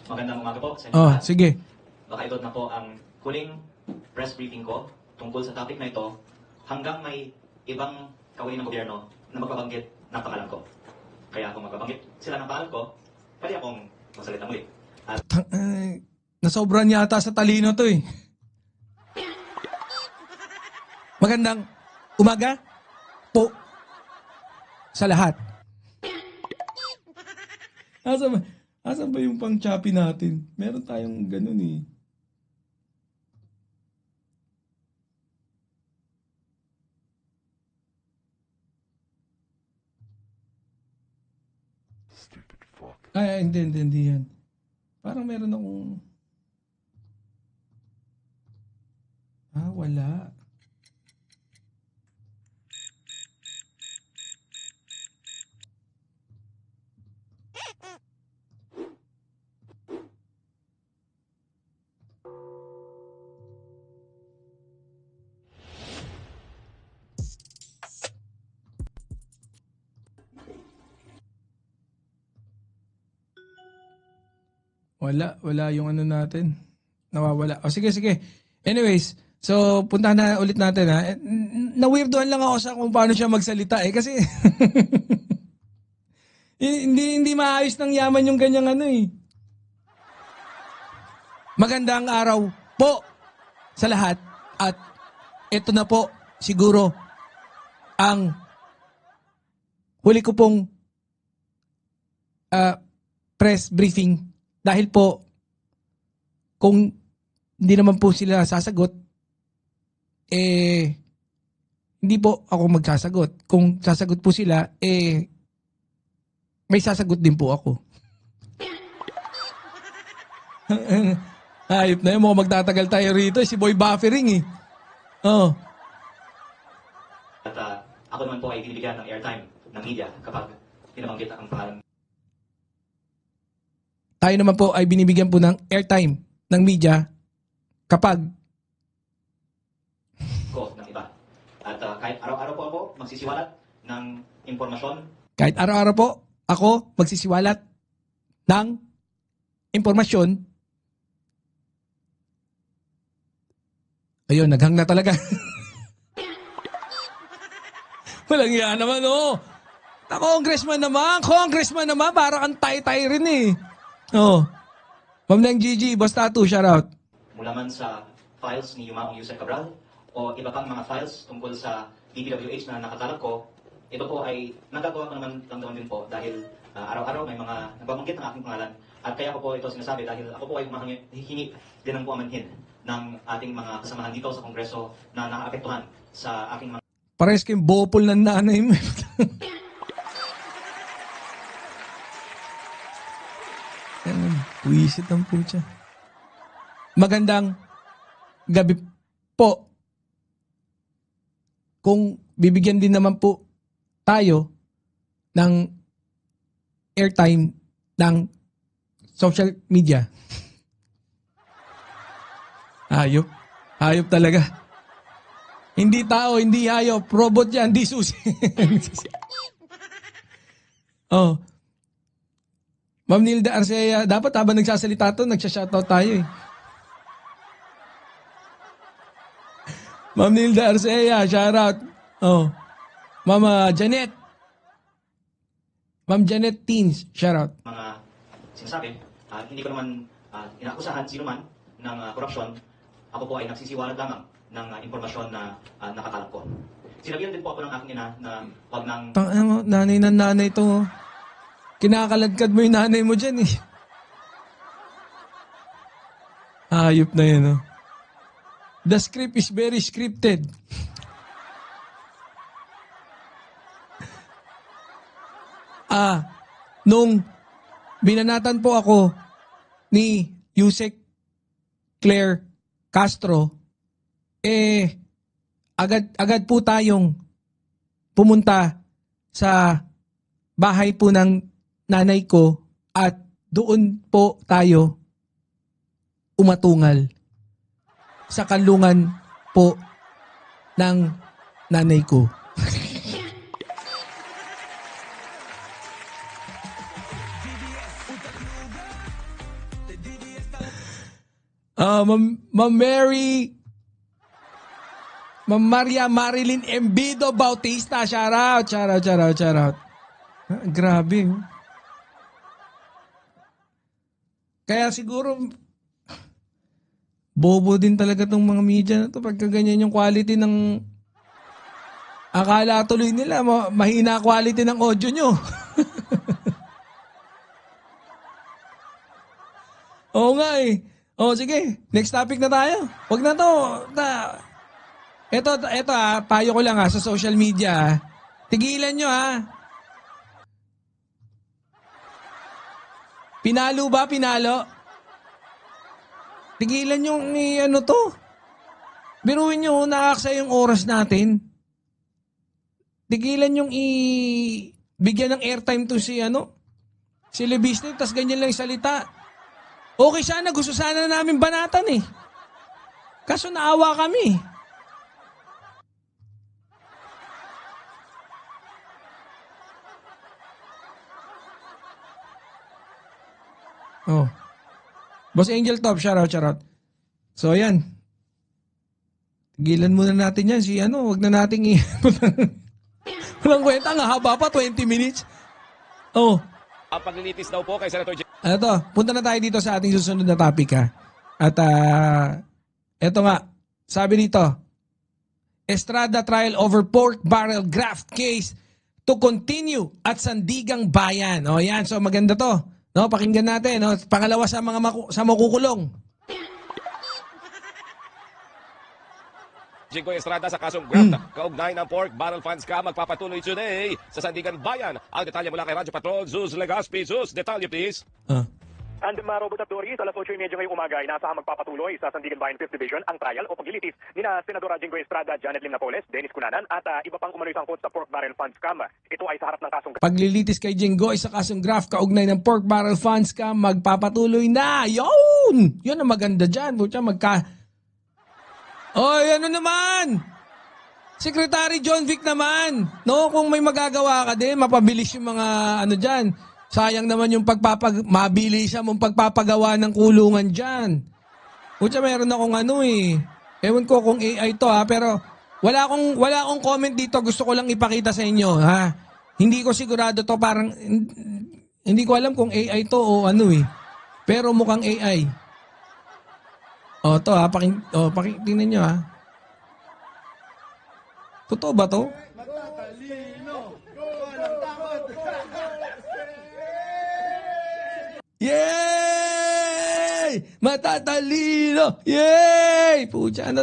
Magandang umaga po sa inyo Oh, lahat. sige. Baka ito na po ang huling press briefing ko tungkol sa topic na ito hanggang may ibang kawani ng gobyerno na magbabanggit ng pangalan ko. Kaya kung magbabanggit sila ng pangalan ko, pwede akong magsalita muli. At Nasobran yata sa talino to eh. Magandang umaga po sa lahat. Asan ba yung pang-choppy natin? Meron tayong ganun eh. Ay, hindi yan. Parang meron akong... wala. Wala yung ano natin. Nawawala. O sige. Anyways, so puntahan na ulit natin ha. Na-weirdoan lang ako sa kung paano siya magsalita eh kasi hindi maayos ng yaman yung ganyang ano eh. Magandang araw po sa lahat at ito na po siguro ang huli ko pong press briefing dahil po kung hindi naman po sila sasagot hindi po ako magsasagot. Kung sasagot po sila may sasagot din po ako. Hayop na yun. Mukhang magtatagal tayo rito. Si Boy Buffering eh. Oh. At ako naman po ay binibigyan ng airtime ng media kapag pinabanggit ang pangalan Tayo naman po ay binibigyan po ng airtime ng media kapag ko ng iba. At kahit araw-araw po ako magsisiwalat ng impormasyon kahit araw-araw po ako magsisiwalat ng impormasyon. Ayun, naghang na talaga. Walang iya naman, oh. Congressman naman, para kang tay-tay rin eh. Oh. Ma'am Neng Gigi, Boss Tattoo, shout out. mula man sa files ni Yumaong Yusek Cabral o iba pang mga files tungkol sa DPWH na nakatalak ko, ito po ay nagagawa ko naman din po dahil araw-araw may mga nagbabanggit ng aking pangalan at kaya ko po ito sinasabi dahil ako po ay humihingi din ng puamanhin ng ating mga kasamahan dito sa Kongreso na nakaapektuhan sa aking mga Pares kayong bopol ng nanay mo. Wisit ang putya. Magandang gabi po. Kung bibigyan din naman po tayo ng airtime ng social media. Hayop. Hayop talaga. Hindi tao, hindi hayop. Robot yan, hindi susi. Oh. Ma'am Nilda Arcea, dapat habang nagsasalita to, nagsha-shoutout tayo eh. Ma'am Nilda Arcea, shoutout. Oh. Mama Janet. Ma'am Janet Teens, shoutout. mga sinasabi, hindi ko naman inaakusahan sino man ng korupsyon. Ako po ay nagsisiwalat lamang ng impormasyon na nakakalap ko. Sinabihan din po ako ng aking ina na wag nang Nanay na nanay to. Kinakaladkad mo yung nanay mo dyan eh. Hayop na yun, oh. The script is very scripted. Nung binanatan po ako ni Yusek Claire Castro, agad po tayong pumunta sa bahay po ng nanay ko at doon po tayo umatungal sa kanlungan po ng nanay ko. Ma'am Mary, Ma'am Maria Marilyn Embido Bautista, shout out. Grabe. Kaya siguro, bobo din talaga tong mga media na to pagka ganyan yung quality ng... Akala tuloy nila, mahina quality ng audio nyo. Oo nga eh. Sige. Next topic na tayo. Wag na to. Ito payo ko lang sa social media. Tigilan nyo Pinalo ba? Pinalo? Tigilan yung to. Biruin nyo, nakaksa yung oras natin. Tigilan yung bigyan ng airtime to si Lebisne, tas ganyan lang yung salita. Okay sana, gusto sana namin banatan eh. Kaso naawa kami. Boss Angel Top, shout out. So, ayan. Tigilan muna natin yan. Wag na nating walang kwenta nga, haba pa, 20 minutes. Ang paglilitis daw po kay Senator Punta na tayo dito sa ating susunod na topic At eto nga, sabi dito, Estrada trial over pork barrel graft case to continue at Sandigang Bayan. Yan, so maganda to. Pakinggan natin. Pangalawa sa mga sa makukulong. Jinggoy Estrada sa kasong graft kaugnay ng pork barrel funds scam magpapatuloy today sa Sandigan Bayan. Ang detalye mula kay Radyo Patrol, Zeus Legaspi. Zeus, detalye please. And Robert Abdori, sa alas 8:30 ngayong umaga ay nasahang magpapatuloy sa Sandigan Bayan 5th Division ang trial o paglilitis ni na Senadora Jinggoy Estrada, Janet Lim Napoles, Dennis Cunanan at iba pang umano'y sangkot sa pork barrel funds scam. Ito ay sa harap ng kasong paglilitis kay Jinggoy sa kasong graft kaugnay ng pork barrel funds scam magpapatuloy na. Yun ang maganda dyan. Naman! Secretary John Vic naman. Kung may magagawa ka din, mapabilis yung mga dyan. Sayang naman yung mabilisan mong pagpapagawa ng kulungan dyan. Meron akong ewan ko kung AI to pero wala akong comment dito. Gusto ko lang ipakita sa inyo Hindi ko sigurado to, parang hindi ko alam kung AI to o Pero mukhang AI. Tingnan nyo Totoo ba to? Yay! Matatalino! Yay! Pucha,